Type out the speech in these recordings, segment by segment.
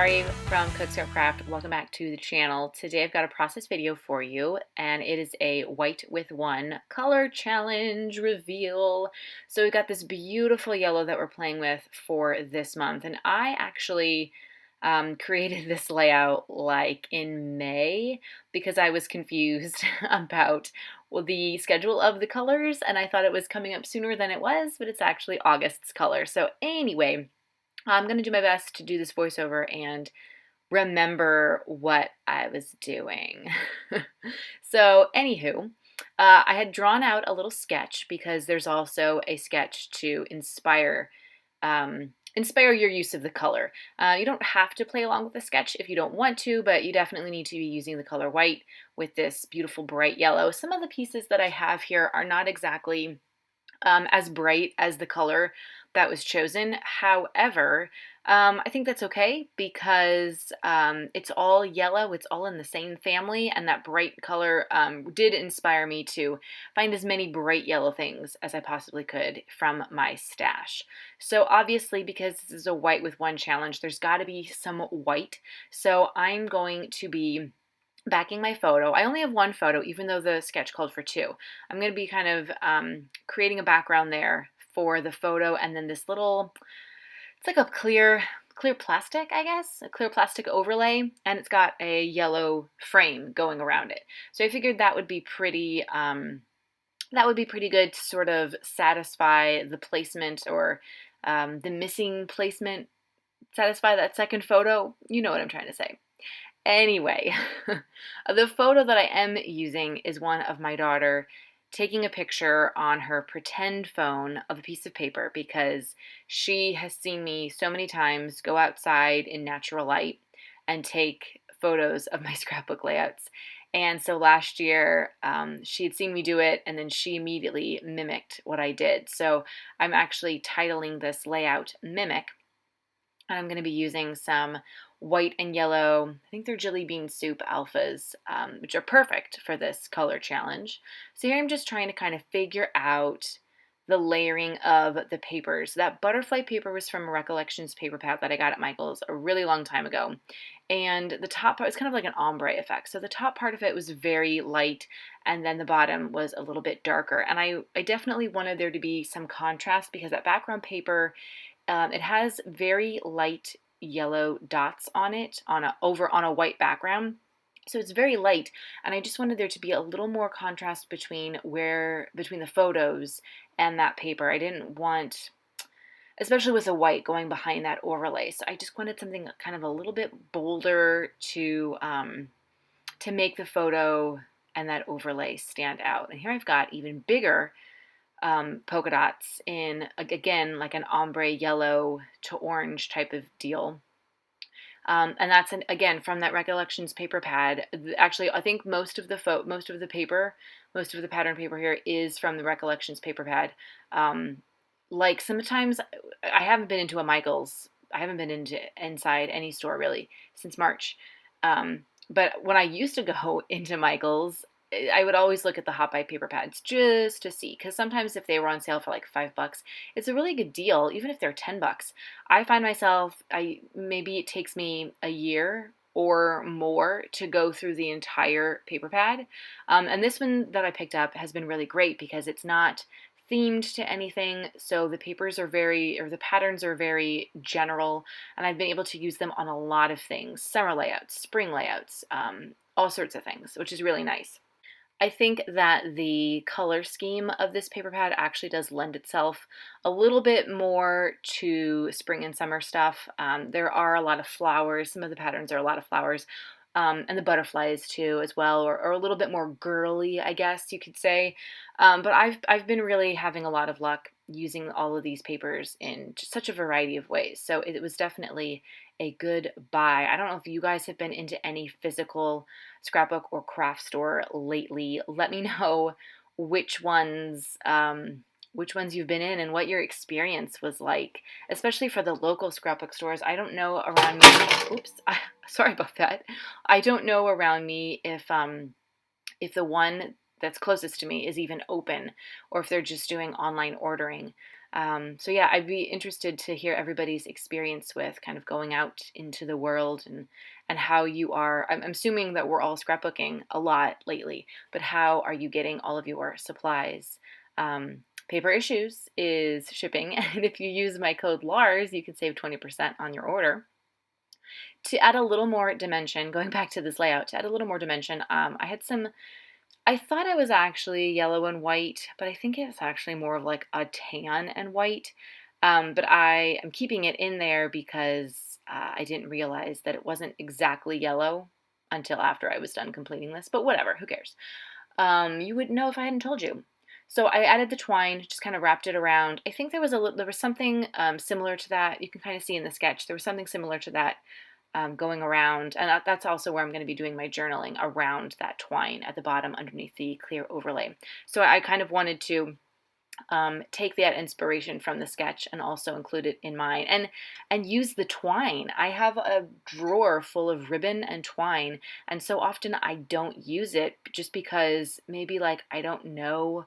Ari from Cook Scrap Craft. Welcome back to the channel. Today I've got a process video for you, and it is a white with one color challenge reveal. So we've got this beautiful yellow that we're playing with for this month, and I actually created this layout like in May because I was confused about the schedule of the colors, and I thought it was coming up sooner than it was, but it's actually August's color. So anyway, I'm going to do my best to do this voiceover and remember what I was doing. So, anywho, I had drawn out a little sketch because there's also a sketch to inspire your use of the color. You don't have to play along with the sketch if you don't want to, but you definitely need to be using the color white with this beautiful bright yellow. Some of the pieces that I have here are not exactly as bright as the color that was chosen. However, I think that's okay because it's all yellow, it's all in the same family, and that bright color did inspire me to find as many bright yellow things as I possibly could from my stash. So obviously, because this is a white with one challenge, there's got to be some white. So I'm going to be backing my photo. I only have one photo, even though the sketch called for two. I'm going to be kind of creating a background there for the photo, and then this little, it's like a clear plastic, I guess, a clear plastic overlay, and it's got a yellow frame going around it. So I figured that would be pretty good to sort of satisfy the placement or the missing placement, satisfy that second photo. You know what I'm trying to say. Anyway, the photo that I am using is one of my daughter taking a picture on her pretend phone of a piece of paper because she has seen me so many times go outside in natural light and take photos of my scrapbook layouts. And so last year, she had seen me do it, and then she immediately mimicked what I did. So I'm actually titling this layout Mimic. And I'm going to be using some white and yellow, I think they're Jelly Bean Soup Alphas, which are perfect for this color challenge. So here I'm just trying to kind of figure out the layering of the papers. That butterfly paper was from a Recollections paper pad that I got at Michael's a really long time ago. And the top part was kind of like an ombre effect. So the top part of it was very light, and then the bottom was a little bit darker. And I definitely wanted there to be some contrast because that background paper, it has very light yellow dots on it on a white background. So it's very light, and I just wanted there to be a little more contrast between the photos and that paper. I didn't want, especially with the white going behind that overlay. So I just wanted something kind of a little bit bolder to make the photo and that overlay stand out. And here I've got even bigger polka dots in, again, like an ombre yellow to orange type of deal. And that's, again, from that Recollections paper pad. Actually, I think most of the pattern paper here is from the Recollections paper pad. Like sometimes I haven't been into a Michael's. I haven't been inside any store really since March. But when I used to go into Michael's, I would always look at the Hot Buy paper pads just to see, because sometimes if they were on sale for like $5, it's a really good deal, even if they're $10. I find myself, maybe it takes me a year or more to go through the entire paper pad. And this one that I picked up has been really great because it's not themed to anything, so the patterns are very general, and I've been able to use them on a lot of things, summer layouts, spring layouts, all sorts of things, which is really nice. I think that the color scheme of this paper pad actually does lend itself a little bit more to spring and summer stuff. There are a lot of flowers. Some of the patterns are a lot of flowers, and the butterflies too as well, or a little bit more girly, I guess you could say. But I've been really having a lot of luck using all of these papers in just such a variety of ways. So it was definitely a good buy. I don't know if you guys have been into any physical scrapbook or craft store lately. Let me know which ones you've been in and what your experience was like, especially for the local scrapbook stores. I don't know around me. Oops, sorry about that. I don't know around me if the one that's closest to me is even open, or if they're just doing online ordering. So yeah, I'd be interested to hear everybody's experience with kind of going out into the world and how you are. I'm assuming that we're all scrapbooking a lot lately, but how are you getting all of your supplies? Paper Issues is shipping, and if you use my code LARS, you can save 20% on your order. To add a little more dimension, going back to this layout, to add a little more dimension, I thought it was actually yellow and white, but I think it's actually more of like a tan and white. But I am keeping it in there because I didn't realize that it wasn't exactly yellow until after I was done completing this. But whatever, who cares? You would know if I hadn't told you. So I added the twine, just kind of wrapped it around. I think there was something similar to that. You can kind of see in the sketch there was something similar to that going around, and that's also where I'm going to be doing my journaling, around that twine at the bottom underneath the clear overlay. So I kind of wanted to take that inspiration from the sketch and also include it in mine, and use the twine. I have a drawer full of ribbon and twine, and so often I don't use it just because maybe like I don't know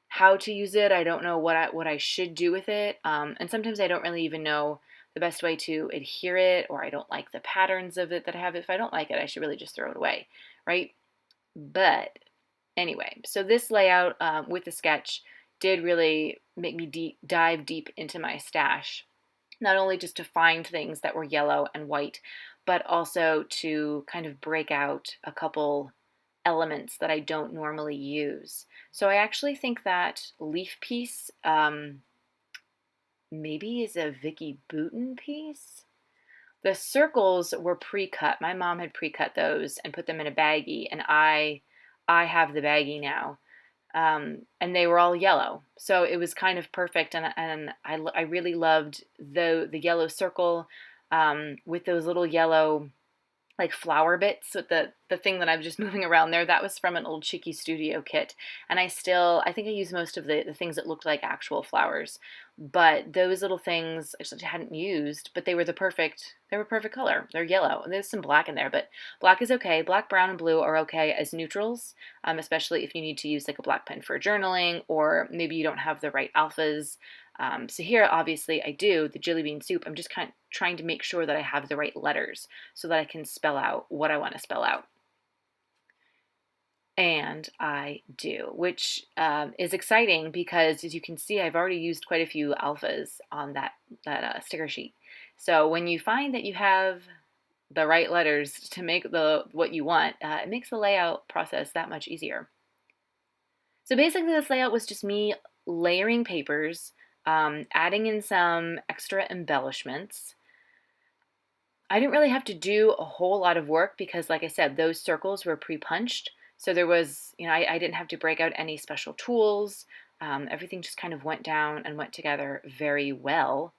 how to use it. I don't know what I should do with it, and sometimes I don't really even know the best way to adhere it, or I don't like the patterns of it that I have. If I don't like it, I should really just throw it away, right? But anyway, so this layout with the sketch did really make me dive deep into my stash, not only just to find things that were yellow and white, but also to kind of break out a couple elements that I don't normally use. So I actually think that leaf piece maybe is a Vicky Boutin piece. The circles were pre-cut. My mom had pre-cut those and put them in a baggie, and I have the baggie now. And they were all yellow, so it was kind of perfect. And I really loved the yellow circle with those little yellow like flower bits with the thing that I'm just moving around there. That was from an old Cheeky Studio kit, and I think I used most of the things that looked like actual flowers, but those little things I just hadn't used. But they were perfect color. They're yellow. There's some black in there, but black is okay. Black, brown, and blue are okay as neutrals, especially if you need to use like a black pen for journaling, or maybe you don't have the right alphas. So here, obviously, I do the Jelly Bean Soup. I'm just kind of trying to make sure that I have the right letters so that I can spell out what I want to spell out. And I do, which is exciting because, as you can see, I've already used quite a few alphas on that sticker sheet. So when you find that you have the right letters to make what you want, it makes the layout process that much easier. So basically, this layout was just me layering papers, adding in some extra embellishments. I didn't really have to do a whole lot of work because, like I said, those circles were pre-punched. So there was, I didn't have to break out any special tools. Everything just kind of went down and went together very well.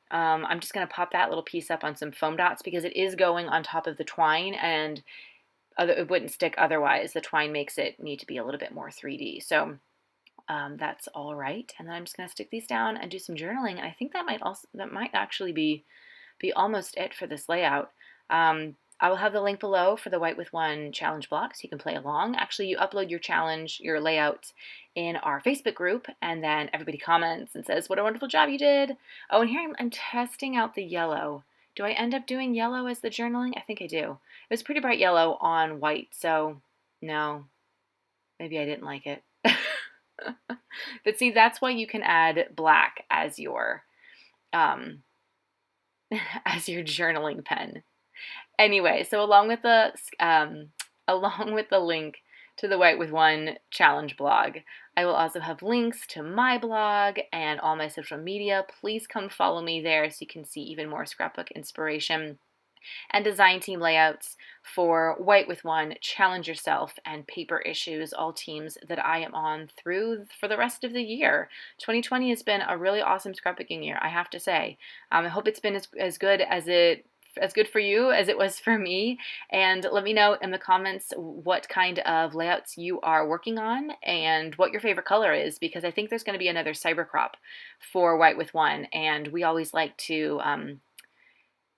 I'm just going to pop that little piece up on some foam dots because it is going on top of the twine, and it wouldn't stick otherwise. The twine makes it need to be a little bit more 3D. So that's all right. And then I'm just going to stick these down and do some journaling. And I think that might actually be almost it for this layout. I will have the link below for the White with One challenge block so you can play along. Actually, you upload your challenge, your layouts in our Facebook group, and then everybody comments and says, what a wonderful job you did. Oh, and here I'm testing out the yellow. Do I end up doing yellow as the journaling? I think I do. It was pretty bright yellow on white, so no, maybe I didn't like it. But see, that's why you can add black as your as your journaling pen. Anyway, so along with the link to the White with One challenge blog, I will also have links to my blog and all my social media. Please come follow me there so you can see even more scrapbook inspiration and design team layouts for White with One, Challenge Yourself, and Paper Issues, all teams that I am on through for the rest of the year. 2020 has been a really awesome scrapbooking year, I have to say. I hope it's been as good for you as it was for me, and let me know in the comments what kind of layouts you are working on and what your favorite color is, because I think there's going to be another cyber crop for White with One, and we always like to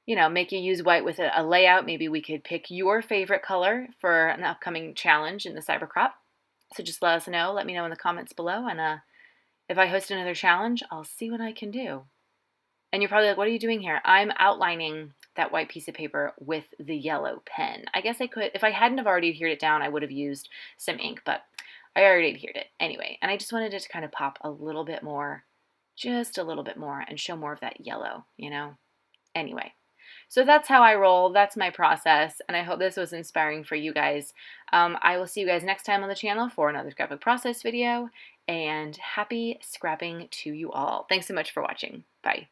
make you use white with a layout. Maybe we could pick your favorite color for an upcoming challenge in the cyber crop. So just let us know. Let me know in the comments below, and If I host another challenge, I'll see what I can do. And you're probably like, what are you doing here? I'm outlining that white piece of paper with the yellow pen. I guess I could, if I hadn't have already adhered it down, I would have used some ink, but I already adhered it anyway. And I just wanted it to kind of pop a little bit more, just a little bit more, and show more of that yellow, you know? Anyway, so that's how I roll. That's my process. And I hope this was inspiring for you guys. I will see you guys next time on the channel for another scrapbook process video. And happy scrapping to you all. Thanks so much for watching. Bye.